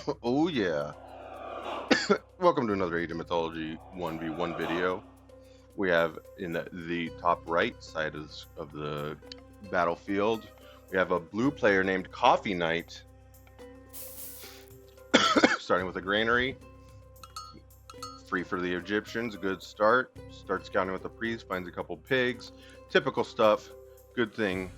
Oh yeah. Welcome to another Age of Mythology 1v1 video. We have in the top right side of the battlefield, we have a blue player named Coffee Knight, starting with a granary. Free for the Egyptians, good start. Starts scouting with the priest, finds a couple pigs. Typical stuff. Good thing.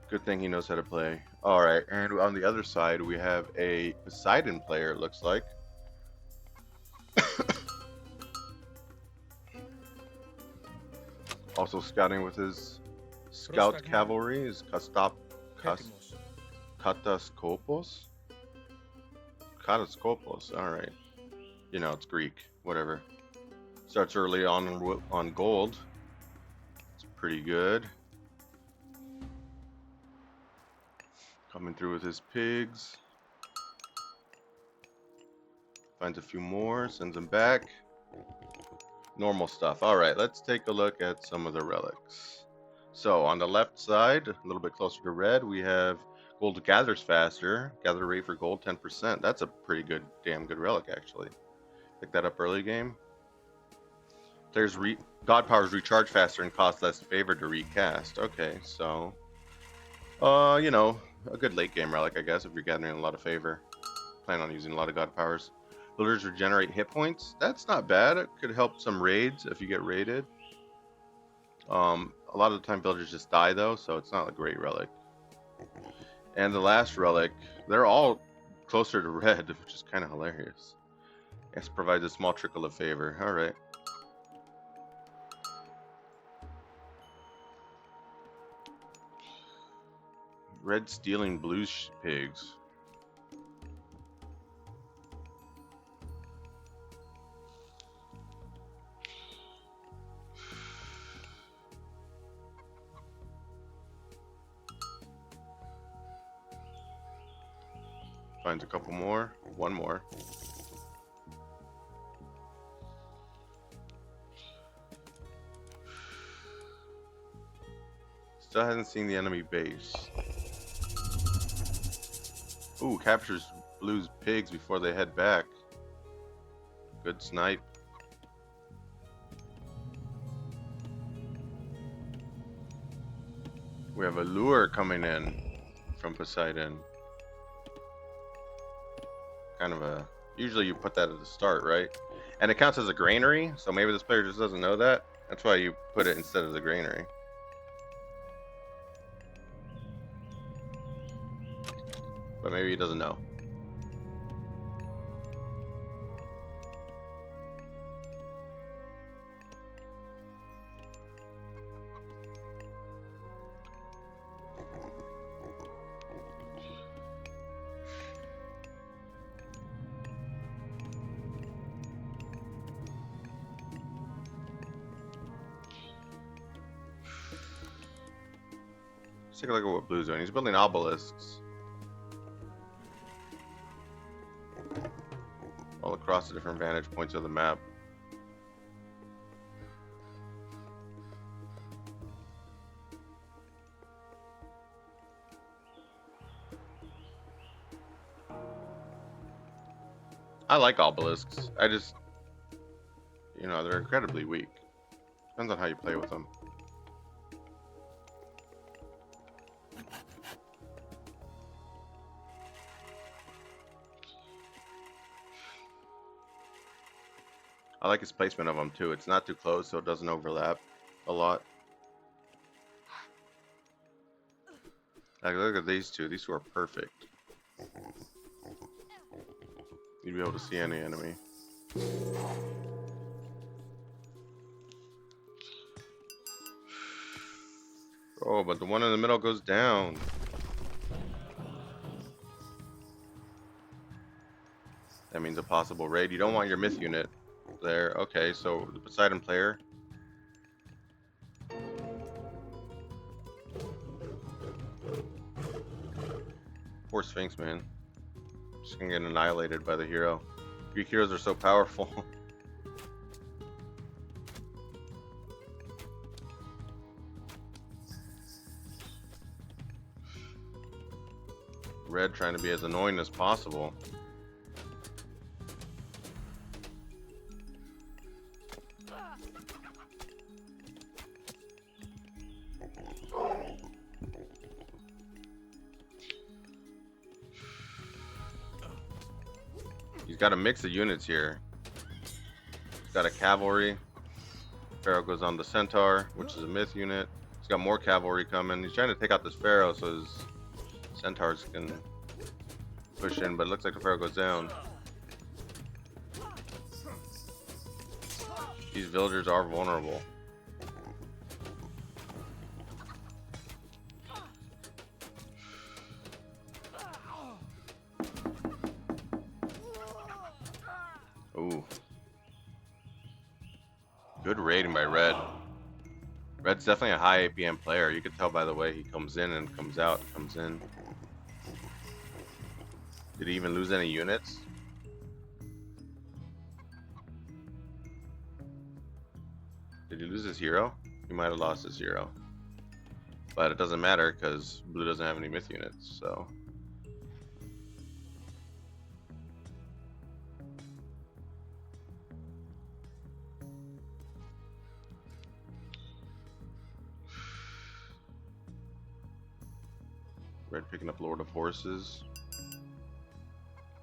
Good thing he knows how to play. Alright, and on the other side we have a Poseidon player, it looks like. Also scouting with his scout cavalry is Pétimos. Kataskopos? Kataskopos, alright. You know, it's Greek, whatever. Starts early on gold. It's pretty good. Coming through with his pigs. Finds a few more, sends them back. Normal stuff. Alright, let's take a look at some of the relics. So, on the left side, a little bit closer to red, we have gold gathers faster. Gather rate for gold 10%. That's a pretty good, damn good relic, actually. Pick that up early game. There's God powers recharge faster and cost less favor to recast. Okay, so you know, a good late game relic, I guess, if you're gathering a lot of favor. Plan on using a lot of God powers. Villagers regenerate hit points. That's not bad. It could help some raids if you get raided. A lot of the time villagers just die though, so it's not a great relic. And the last relic, they're all closer to red, which is kind of hilarious. Yes, provides a small trickle of favor. All right. Red stealing blue pigs. Finds a couple more. One more. Still hasn't seen the enemy base. Ooh, captures blue's pigs before they head back. Good snipe. We have a lure coming in from Poseidon. Kind of a... Usually you put that at the start, right? And it counts as a granary, so maybe this player just doesn't know that. That's why you put it instead of the granary. But maybe he doesn't know. Let's take a look at what blue's doing. He's building obelisks all across the different vantage points of the map. I like obelisks. I just, you know, they're incredibly weak. Depends on how you play with them. I like his placement of them too. It's not too close, so it doesn't overlap a lot. Like, look at these two. These two are perfect. You'd be able to see any enemy. Oh, but the one in the middle goes down. That means a possible raid. You don't want your myth unit there. Okay, so the Poseidon player. Poor Sphinx, man. Just gonna get annihilated by the hero. Greek heroes are so powerful. Red trying to be as annoying as possible. got a mix of units here. He's got a cavalry. Pharaoh goes on the centaur, which is a myth unit. He's got more cavalry coming. He's trying to take out this pharaoh so his centaurs can push in, but it looks like the pharaoh goes down. These villagers are vulnerable. Ooh. Good raiding by Red. Red's definitely a high APM player. You can tell by the way he comes in and comes out and comes in. Did he even lose any units? Did he lose his hero? He might have lost his hero. But it doesn't matter because blue doesn't have any myth units, so. Red picking up Lord of Horses.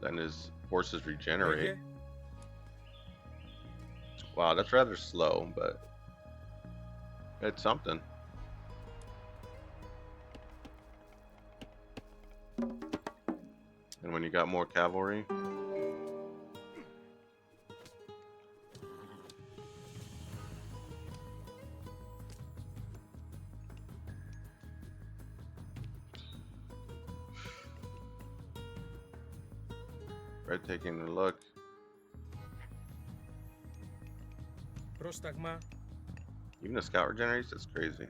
Then his horses regenerate. Okay. Wow, that's rather slow, but it's something. And when you got more cavalry, Red taking a look. Πρόσταγμα. Even the scout regenerates, that's crazy.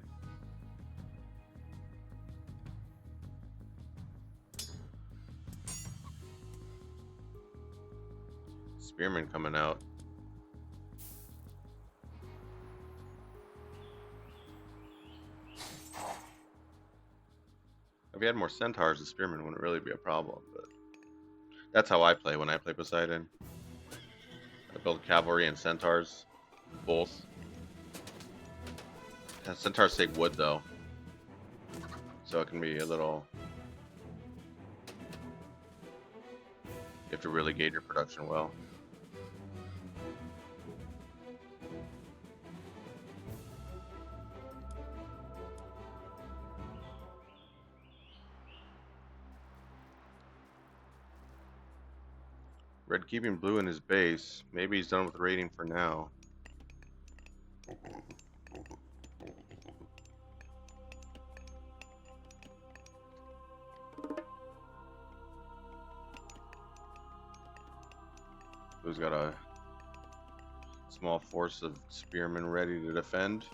Spearman coming out. If we had more centaurs, the spearman wouldn't really be a problem, but that's how I play when I play Poseidon. I build cavalry and centaurs, both. Centaurs take wood though, so it can be a little. You have to really gauge your production well. Red keeping blue in his base. Maybe he's done with raiding for now. Blue's got a small force of spearmen ready to defend.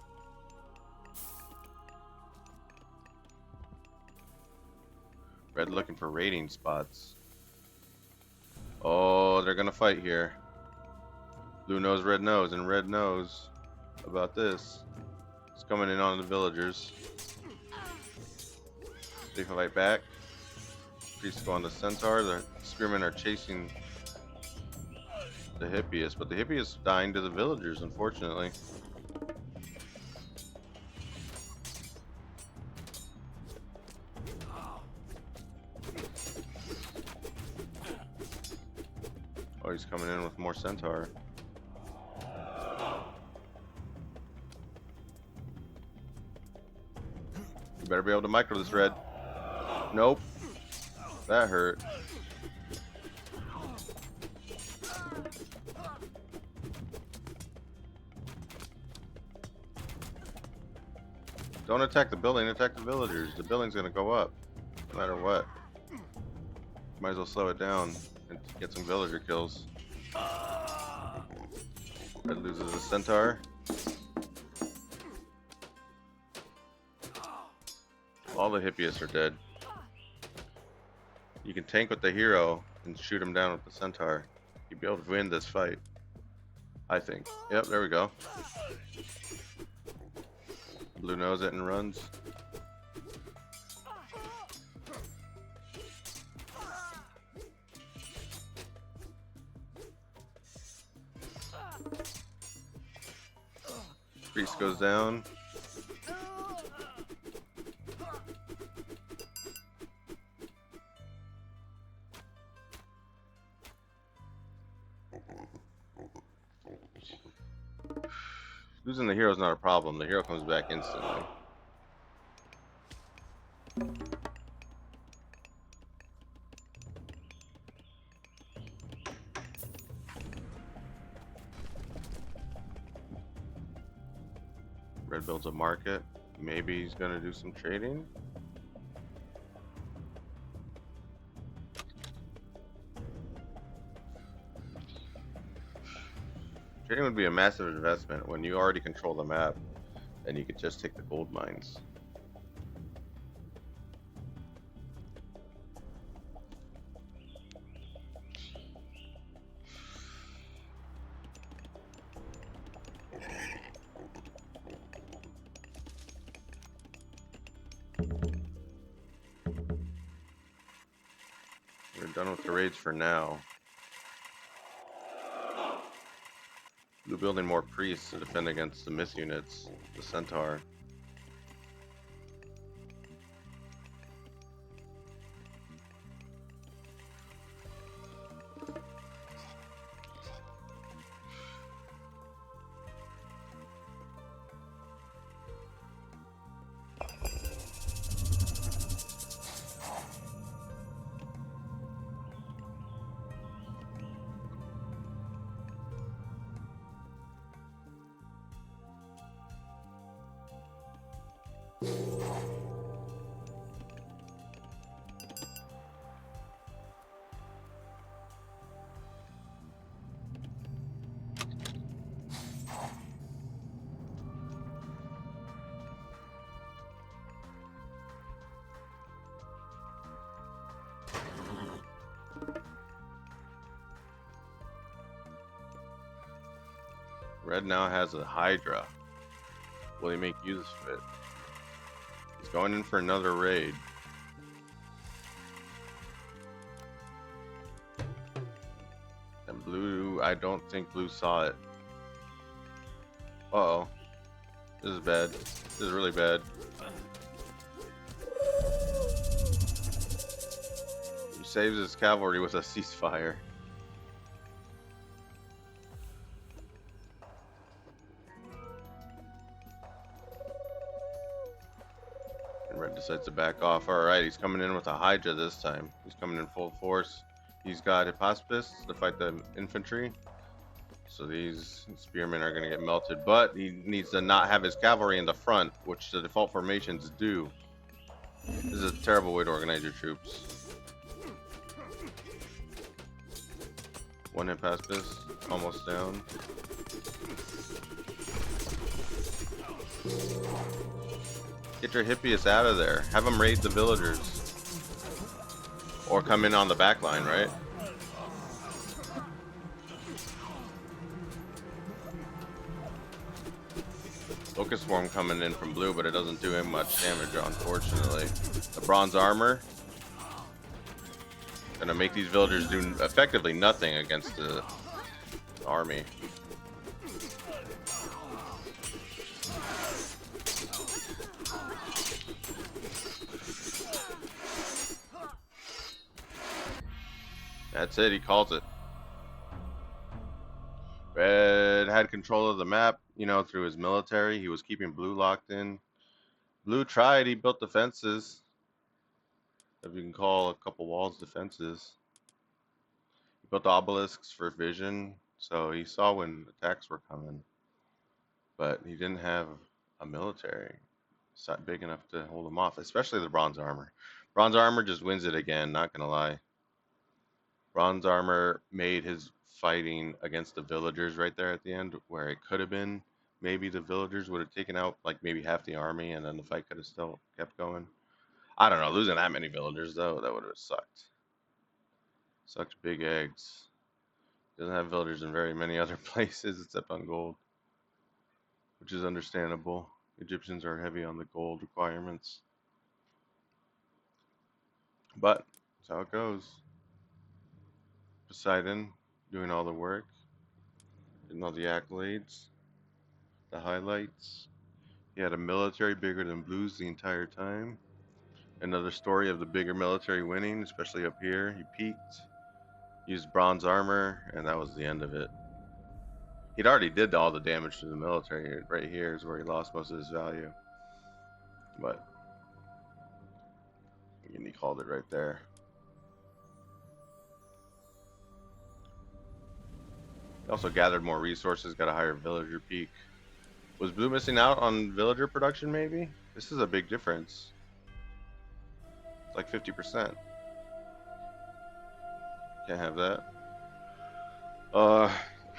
Red looking for raiding spots. Oh, they're gonna fight here. Blue knows Red knows, and Red knows about this. It's coming in on the villagers. They fight back. Priests go on the centaur. The spearmen are chasing the Hippias, but the Hippias dying to the villagers, unfortunately. Oh, he's coming in with more centaur. You better be able to micro this, Red. Nope. That hurt. Don't attack the building, attack the villagers. The building's gonna go up, no matter what. Might as well slow it down and get some villager kills. Red loses a centaur. All the Hippias are dead. You can tank with the hero and shoot him down with the centaur. You'd be able to win this fight, I think. Yep, there we go. Blue knows it and runs. Priest goes down. Losing the hero is not a problem. The hero comes back instantly. Red builds a market. Maybe he's gonna do some trading. Trading would be a massive investment when you already control the map and you could just take the gold mines. We're done with the raids for now. Blue building more priests to defend against the myth units, the centaur. Red now has a Hydra. Will he make use of it? He's going in for another raid. And blue, I don't think blue saw it. Uh-oh. This is bad. This is really bad. He saves his cavalry with a ceasefire. And red decides to back off. Alright, he's coming in with a Hydra this time. He's coming in full force. He's got Hippospis to fight the infantry. So these spearmen are going to get melted. But he needs to not have his cavalry in the front, which the default formations do. This is a terrible way to organize your troops. One Hippospis, almost down. Get your Hippias out of there. Have them raid the villagers. Or come in on the back line, right? Locust Swarm coming in from blue, but it doesn't do him much damage, unfortunately. The bronze armor gonna make these villagers do effectively nothing against the army. That's it, he calls it. Red had control of the map, you know, through his military. He was keeping blue locked in. Blue tried, he built defenses. If you can call a couple walls defenses. He built obelisks for vision, so he saw when attacks were coming. But he didn't have a military big enough to hold him off, especially the bronze armor. Bronze armor just wins it again, not gonna lie. Bronze armor made his fighting against the villagers right there at the end, where it could have been maybe the villagers would have taken out like maybe half the army, and then the fight could have still kept going. I don't know, losing that many villagers though, that would have sucked. Sucked big eggs. Doesn't have villagers in very many other places except on gold, which is understandable. Egyptians are heavy on the gold requirements, but that's how it goes. Poseidon doing all the work, getting all the accolades, the highlights. He had a military bigger than Blues the entire time. Another story of the bigger military winning, especially up here. He peaked, used bronze armor, and that was the end of it. He'd already did all the damage to the military here. Right here is where he lost most of his value. But and he called it right there. He also gathered more resources, got a higher villager peak. Was Blue missing out on villager production, maybe? This is a big difference. It's like 50%. Can't have that.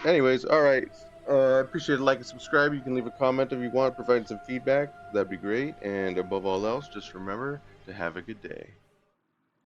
Anyways, alright. I appreciate it. Like and subscribe. You can leave a comment if you want, provide some feedback. That'd be great. And above all else, just remember to have a good day.